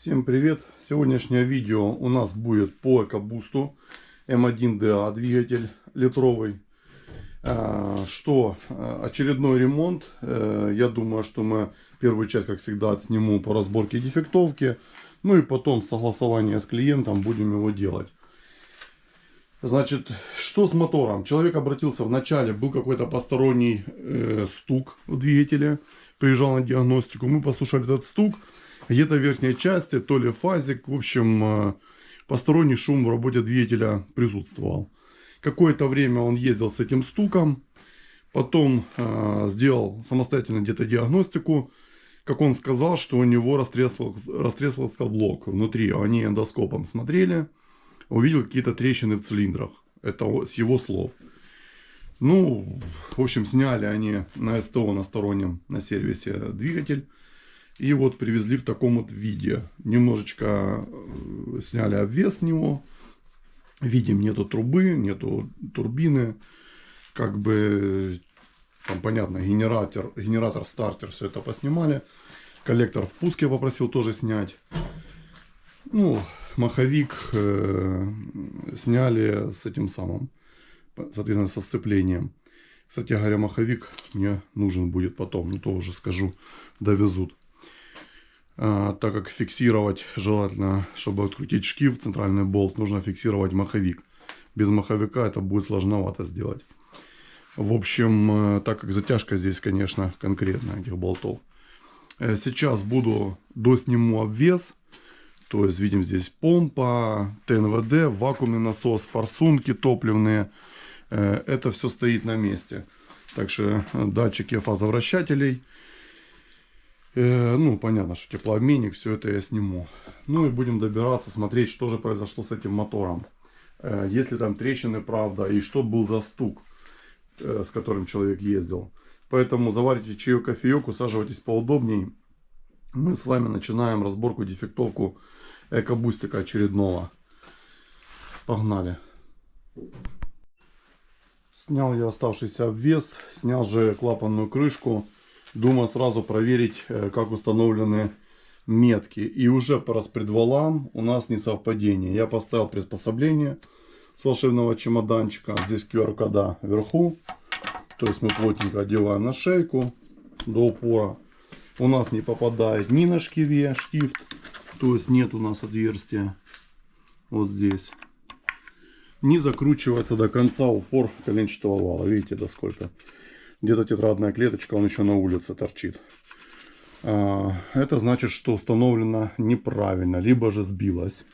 Всем привет! Сегодняшнее видео у нас будет по EcoBoost М1ДА двигатель литровый. Очередной ремонт. Я думаю, что мы первую часть, как всегда, отсниму по разборке дефектовки. Ну и потом согласование с клиентом будем его делать. Значит, что с мотором? Человек обратился в начале, был какой-то посторонний стук в двигателе. Приезжал на диагностику, мы послушали этот стук. Где-то в верхней части, то ли фазик, в общем, посторонний шум в работе двигателя присутствовал. Какое-то время он ездил с этим стуком, потом сделал самостоятельно где-то диагностику. Как он сказал, что у него растрескался блок внутри, они эндоскопом смотрели, увидел какие-то трещины в цилиндрах. Это с его слов. Ну, в общем, сняли они на СТО, на стороннем, на сервисе двигатель. И вот привезли в таком вот виде. Немножечко сняли обвес с него. Видим, нету трубы, нету турбины. Как бы, там понятно, генератор, стартер, все это поснимали. Коллектор впуск я попросил тоже снять. Ну, маховик сняли с этим самым, соответственно, со сцеплением. Кстати говоря, маховик мне нужен будет потом, ну то уже скажу, довезут. Так как фиксировать желательно, чтобы открутить шкив, центральный болт, нужно фиксировать маховик. Без маховика это будет сложновато сделать. В общем, так как затяжка здесь, конечно, конкретная этих болтов. Сейчас досниму обвес. То есть видим здесь помпа, ТНВД, вакуумный насос, форсунки топливные. Это все стоит на месте. Также датчики фазовращателей. Ну, понятно, что теплообменник, все это я сниму. Ну и будем добираться, смотреть, что же произошло с этим мотором. Есть ли там трещины, правда, и что был за стук, с которым человек ездил. Поэтому заварите чаек, кофеек, усаживайтесь поудобней. Мы с вами начинаем разборку, дефектовку экобустика очередного. Погнали. Снял я оставшийся обвес, снял же клапанную крышку. Думаю сразу проверить, как установлены метки. И уже по распредвалам у нас несовпадение. Я поставил приспособление с волшебного чемоданчика. Здесь QR-кода вверху. То есть мы плотненько одеваем на шейку до упора. У нас не попадает ни на шкиве штифт. То есть нет у нас отверстия. Вот здесь. Не закручивается до конца упор коленчатого вала. Видите, до сколько? Где-то тетрадная клеточка, он еще на улице торчит. Это значит, что установлено неправильно, либо же сбилось.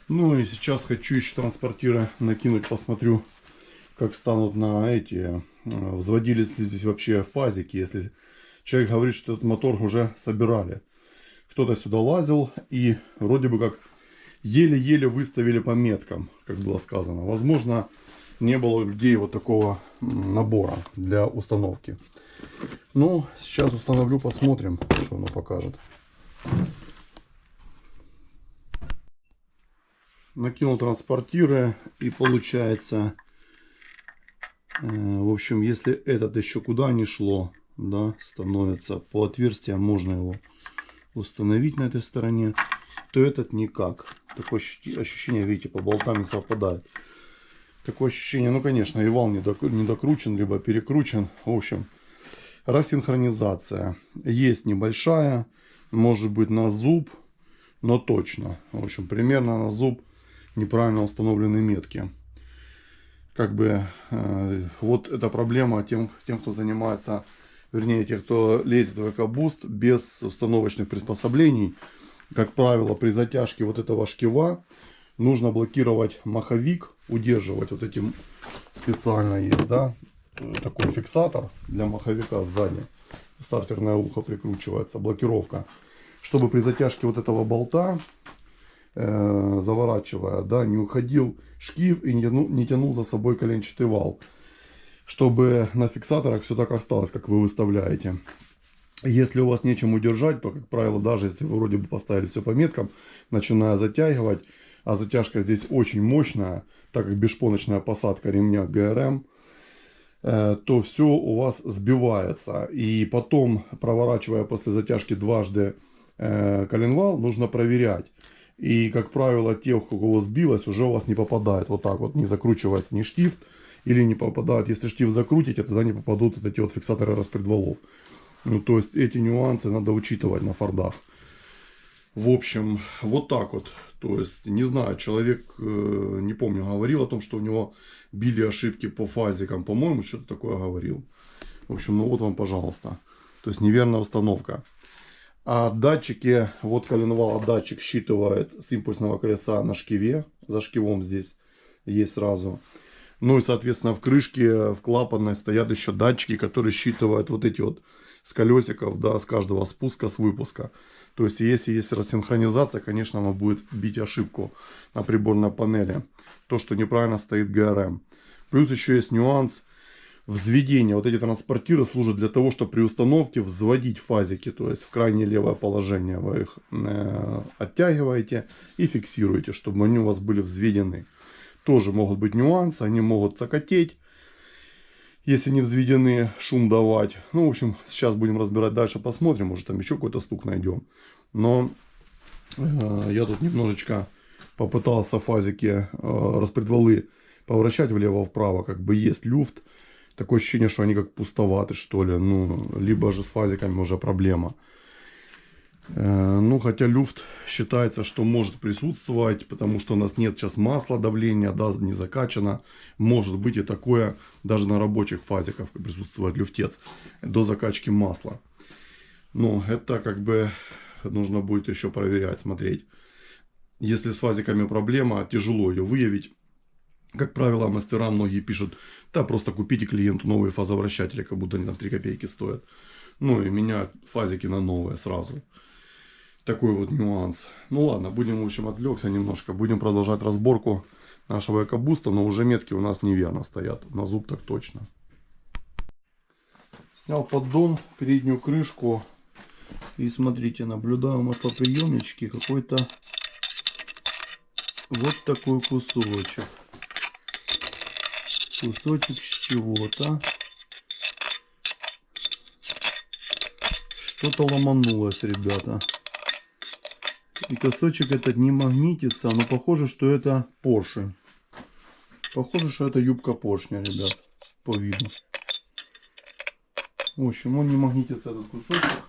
Ну и сейчас хочу еще транспортиры накинуть, посмотрю, как станут на эти. Взводились ли здесь вообще фазики, если человек говорит, что этот мотор уже собирали. Кто-то сюда лазил и вроде бы как еле-еле выставили по меткам, как было сказано. Возможно, не было у людей вот такого набора для установки. Ну, сейчас установлю, посмотрим, что оно покажет. Накинул транспортиры и получается, в общем, если этот еще куда не шло, да, становится по отверстиям, можно его установить на этой стороне, то этот никак. Такое ощущение, видите, по болтам не совпадает. Такое ощущение, ну конечно, и вал не докручен, либо перекручен. В общем, рассинхронизация есть небольшая, может быть на зуб, но точно. В общем, примерно на зуб неправильно установлены метки. Как бы вот эта проблема тем, кто занимается, вернее, тех, кто лезет в EcoBoost без установочных приспособлений. Как правило, при затяжке вот этого шкива нужно блокировать маховик, удерживать вот этим специально есть, да, такой фиксатор для маховика сзади. Стартерное ухо прикручивается, блокировка. Чтобы при затяжке вот этого болта, заворачивая, да, не уходил шкив и не тянул за собой коленчатый вал. Чтобы на фиксаторах все так осталось, как вы выставляете. Если у вас нечем удержать, то, как правило, даже если вы вроде бы поставили все по меткам, начиная затягивать, а затяжка здесь очень мощная, так как бесшпоночная посадка ремня ГРМ, то все у вас сбивается. И потом, проворачивая после затяжки дважды коленвал, нужно проверять. И, как правило, те, у кого сбилось, уже у вас не попадает вот так вот, не закручивается ни штифт, или не попадает. Если штифт закрутите, тогда не попадут вот эти вот фиксаторы распредвалов. Ну, то есть эти нюансы надо учитывать на фордах. В общем, вот так вот. То есть, не знаю, человек, не помню, говорил о том, что у него били ошибки по фазикам. По-моему, что-то такое говорил. В общем, ну вот вам, пожалуйста. То есть, неверная установка. А датчики, вот коленвал, датчик считывает с импульсного колеса на шкиве. За шкивом здесь есть сразу. Ну и, соответственно, в крышке, в клапанной стоят еще датчики, которые считывают вот эти вот с колесиков, да, с каждого спуска, с выпуска. То есть, если есть рассинхронизация, конечно, она будет бить ошибку на приборной панели. То, что неправильно стоит ГРМ. Плюс еще есть нюанс взведения. Вот эти транспортиры служат для того, чтобы при установке взводить фазики. То есть, в крайнее левое положение вы их оттягиваете и фиксируете, чтобы они у вас были взведены. Тоже могут быть нюансы, они могут цокотеть, если не взведены, шум давать. Ну, в общем, сейчас будем разбирать дальше, посмотрим, может там еще какой-то стук найдем. Но я тут немножечко попытался фазики, распредвалы поворачивать влево-вправо, как бы есть люфт. Такое ощущение, что они как пустоваты, что ли. Ну, либо же с фазиками уже проблема. Ну, хотя люфт считается, что может присутствовать, потому что у нас нет сейчас масла, давления, да, не закачано. Может быть и такое, даже на рабочих фазиках присутствует люфтец до закачки масла. Но это как бы нужно будет еще проверять, смотреть. Если с фазиками проблема, тяжело ее выявить. Как правило, мастера многие пишут, да, просто купите клиенту новые фазовращатели, как будто они там 3 копейки стоят. Ну и меняют фазики на новые сразу. Такой вот нюанс. Ну ладно, будем, в общем, отвлекся немножко. Будем продолжать разборку нашего экобуста, но уже метки у нас неверно стоят. На зуб так точно. Снял поддон, переднюю крышку. И смотрите, наблюдаю маслоприемнички. Какой-то вот такой кусочек. Кусочек с чего-то. Что-то ломанулось, ребята. И кусочек этот не магнитится, но похоже, что это поршень. Похоже, что это юбка поршня, ребят, по виду. В общем, он не магнитится, этот кусочек.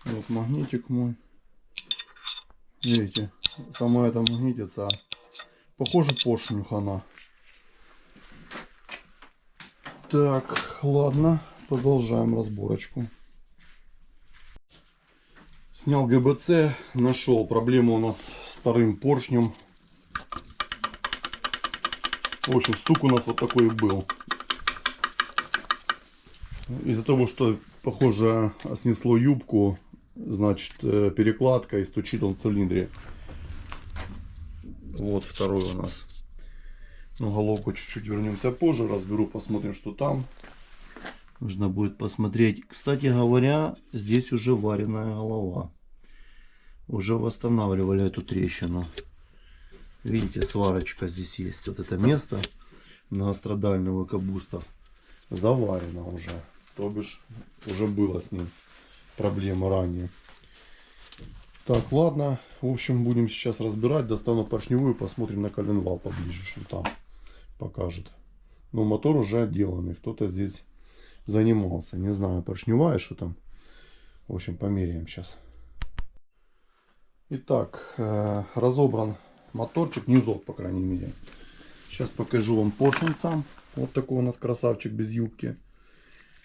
Вот магнитик мой. Видите, сама это магнитится. Похоже, поршню хана. Так, ладно, продолжаем разборочку. Снял ГБЦ, нашел проблему у нас с вторым поршнем. В общем, стук у нас вот такой и был. Из-за того, что, похоже, снесло юбку, значит, перекладка, и стучит он в цилиндре. Вот второй у нас. Ну, головку чуть-чуть вернемся позже, разберу, посмотрим, что там. Нужно будет посмотреть. Кстати говоря, здесь уже вареная голова. Уже восстанавливали эту трещину. Видите, сварочка здесь есть. Вот это место многострадальных экобустов заварено уже. То бишь, уже было с ним проблема ранее. Так, ладно. В общем, будем сейчас разбирать. Достану поршневую, посмотрим на коленвал поближе, что там покажет. Но мотор уже отделанный. Кто-то здесь занимался. Не знаю, поршневая, что там. В общем, померяем сейчас. Итак, разобран моторчик, низок, по крайней мере. Сейчас покажу вам поршень сам. Вот такой у нас красавчик без юбки.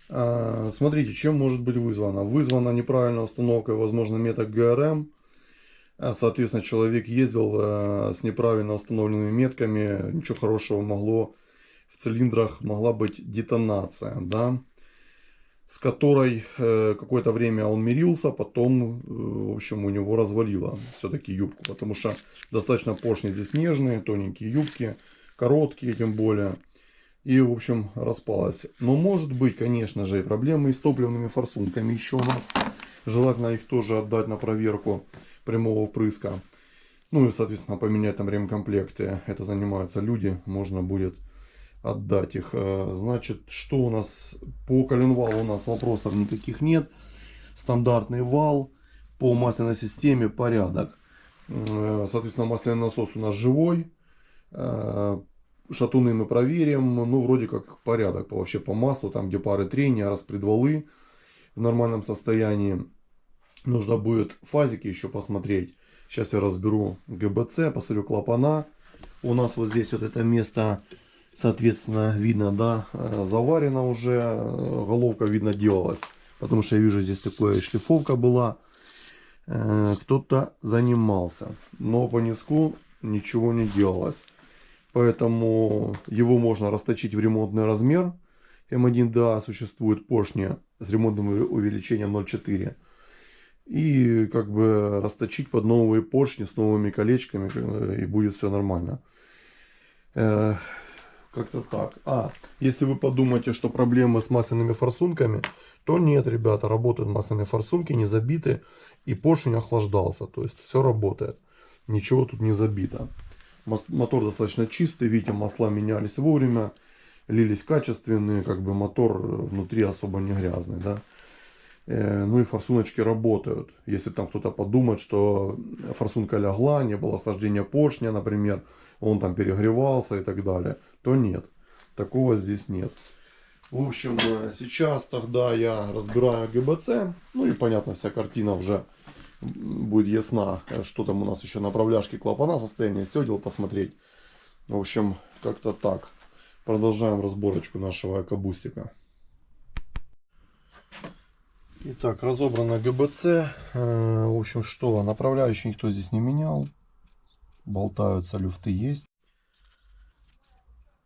Смотрите, чем может быть вызвано. Вызвана неправильная установка, возможно, меток ГРМ. Соответственно, человек ездил с неправильно установленными метками. Ничего хорошего могло в цилиндрах, могла быть детонация, да, с которой какое-то время он мирился, потом, в общем, у него развалило все-таки юбку, потому что достаточно поршни здесь нежные, тоненькие юбки, короткие тем более, и, в общем, распалась. Но может быть, конечно же, и проблемы и с топливными форсунками еще у нас. Желательно их тоже отдать на проверку прямого впрыска. Ну и, соответственно, поменять там ремкомплекты. Это занимаются люди, можно будет отдать их. Значит, что у нас по коленвалу? У нас вопросов никаких нет. Стандартный вал. По масляной системе порядок. Соответственно, масляный насос у нас живой. Шатуны мы проверим. Ну, вроде как порядок вообще по маслу. Там, где пары трения, распредвалы в нормальном состоянии. Нужно будет фазики еще посмотреть. Сейчас я разберу ГБЦ, посмотрю клапана. У нас вот здесь вот это место, соответственно, видно, да, заварено уже. Головка, видно, делалась. Потому что я вижу, здесь такая шлифовка была. Кто-то занимался. Но по низку ничего не делалось. Поэтому его можно расточить в ремонтный размер. М1ДА существует поршни с ремонтным увеличением 0,4. И как бы расточить под новые поршни с новыми колечками, и будет все нормально. Как-то так. Если вы подумаете, что проблемы с масляными форсунками, то нет, ребята, работают масляные форсунки, не забиты, и поршень охлаждался. То есть все работает. Ничего тут не забито. Мотор достаточно чистый, видите, масла менялись вовремя, лились качественные, как бы мотор внутри особо не грязный, да. Ну и форсуночки работают. Если там кто-то подумает, что форсунка лягла, не было охлаждения поршня, например, он там перегревался и так далее, то нет. Такого здесь нет. В общем, сейчас тогда я разбираю ГБЦ. Ну и понятно, вся картина уже будет ясна, что там у нас еще на направляшке клапана, состояние седел посмотреть. В общем, как-то так. Продолжаем разборочку нашего экобустика. Итак, разобрано ГБЦ. В общем, что, направляющий никто здесь не менял. Болтаются, люфты есть.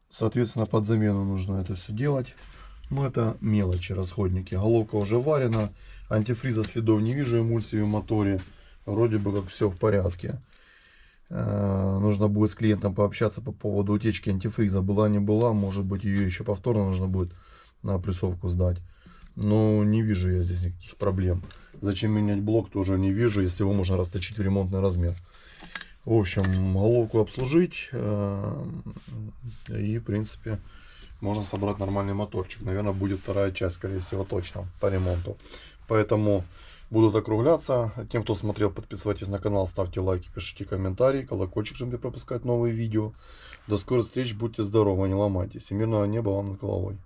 Соответственно, под замену нужно это все делать. Но это мелочи, расходники. Головка уже варена. Антифриза следов не вижу, эмульсии в моторе. Вроде бы как все в порядке. Нужно будет с клиентом пообщаться по поводу утечки антифриза. Была не была, может быть, ее еще повторно нужно будет на опрессовку сдать. Но не вижу я здесь никаких проблем. Зачем менять блок, тоже не вижу, если его можно расточить в ремонтный размер. В общем, головку обслужить. И, в принципе, можно собрать нормальный моторчик. Наверное, будет вторая часть, скорее всего, точно по ремонту. Поэтому буду закругляться. Тем, кто смотрел, подписывайтесь на канал, ставьте лайки, пишите комментарии, колокольчик, чтобы не пропускать новые видео. До скорых встреч, будьте здоровы, не ломайтесь. И мирного неба вам над головой.